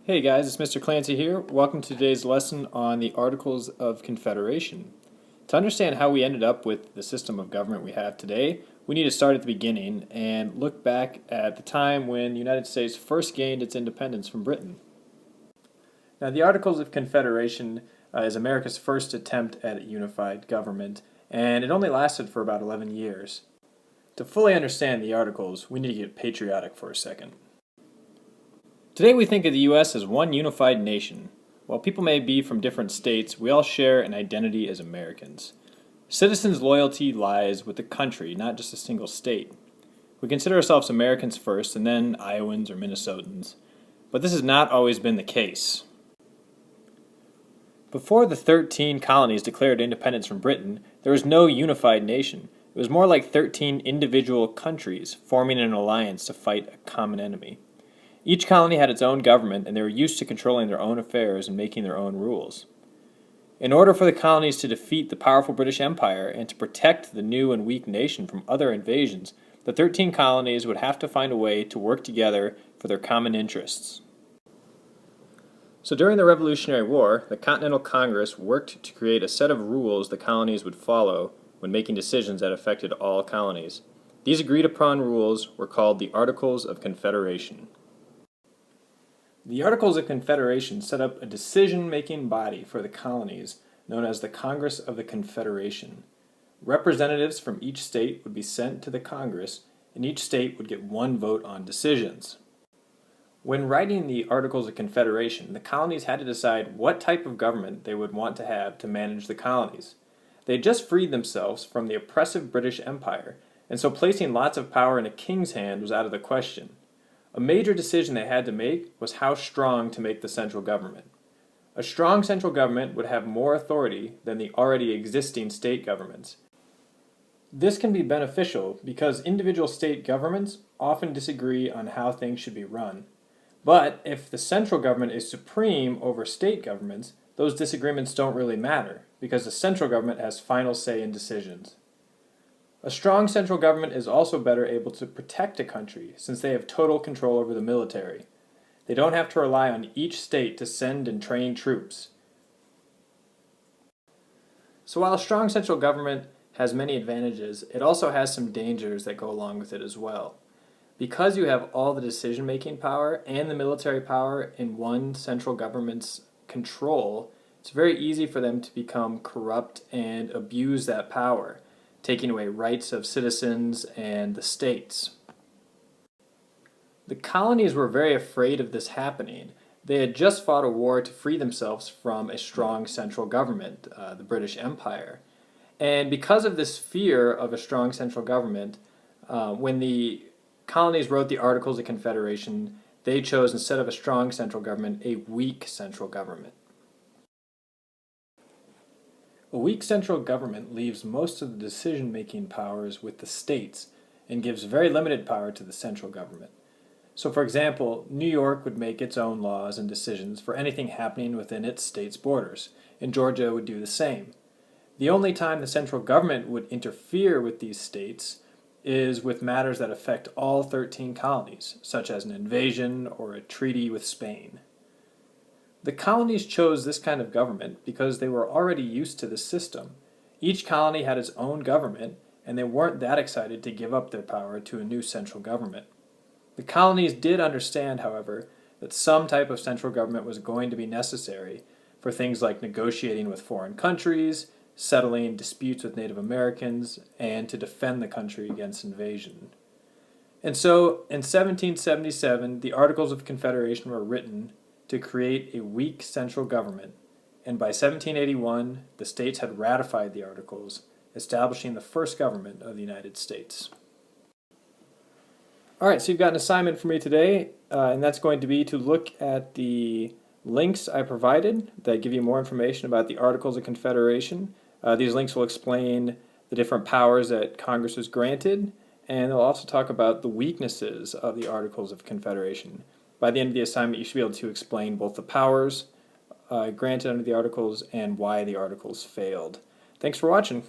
Hey guys, it's Mr. Clancy here. Welcome to today's lesson on the Articles of Confederation. To understand how we ended up with the system of government we have today, we need to start at the beginning and look back at the time when the United States first gained its independence from Britain. Now, the Articles of Confederation is America's first attempt at a unified government, and it only lasted for about 11 years. To fully understand the Articles, we need to get patriotic for a second. Today we think of the U.S. as one unified nation. While people may be from different states, we all share an identity as Americans. Citizens' loyalty lies with the country, not just a single state. We consider ourselves Americans first, and then Iowans or Minnesotans. But this has not always been the case. Before the 13 colonies declared independence from Britain, there was no unified nation. It was more like 13 individual countries forming an alliance to fight a common enemy. Each colony had its own government, and they were used to controlling their own affairs and making their own rules. In order for the colonies to defeat the powerful British Empire and to protect the new and weak nation from other invasions, the 13 colonies would have to find a way to work together for their common interests. So during the Revolutionary War, the Continental Congress worked to create a set of rules the colonies would follow when making decisions that affected all colonies. These agreed-upon rules were called the Articles of Confederation. The Articles of Confederation set up a decision-making body for the colonies known as the Congress of the Confederation. Representatives from each state would be sent to the Congress, and each state would get one vote on decisions. When writing the Articles of Confederation, the colonies had to decide what type of government they would want to have to manage the colonies. They had just freed themselves from the oppressive British Empire, and so placing lots of power in a king's hand was out of the question. A major decision they had to make was how strong to make the central government. A strong central government would have more authority than the already existing state governments. This can be beneficial because individual state governments often disagree on how things should be run. But if the central government is supreme over state governments, those disagreements don't really matter because the central government has final say in decisions. A strong central government is also better able to protect a country since they have total control over the military. They don't have to rely on each state to send and train troops. So while a strong central government has many advantages, it also has some dangers that go along with it as well. Because you have all the decision-making power and the military power in one central government's control, it's very easy for them to become corrupt and abuse that power, taking away rights of citizens and the states. The colonies were very afraid of this happening. They had just fought a war to free themselves from a strong central government, the British Empire. And because of this fear of a strong central government, when the colonies wrote the Articles of Confederation, they chose, instead of a strong central government, a weak central government. A weak central government leaves most of the decision-making powers with the states and gives very limited power to the central government. So for example, New York would make its own laws and decisions for anything happening within its state's borders, and Georgia would do the same. The only time the central government would interfere with these states is with matters that affect all 13 colonies, such as an invasion or a treaty with Spain. The colonies chose this kind of government because they were already used to this system. Each colony had its own government, and they weren't that excited to give up their power to a new central government. The colonies did understand, however, that some type of central government was going to be necessary for things like negotiating with foreign countries, settling disputes with Native Americans, and to defend the country against invasion. And so, in 1777, the Articles of Confederation were written to create a weak central government, and by 1781, the states had ratified the Articles, establishing the first government of the United States. Alright, so you've got an assignment for me today, and that's going to be to look at the links I provided that give you more information about the Articles of Confederation. These links will explain the different powers that Congress was granted, and they'll also talk about the weaknesses of the Articles of Confederation. By the end of the assignment, you should be able to explain both the powers granted under the Articles and why the Articles failed. Thanks for watching.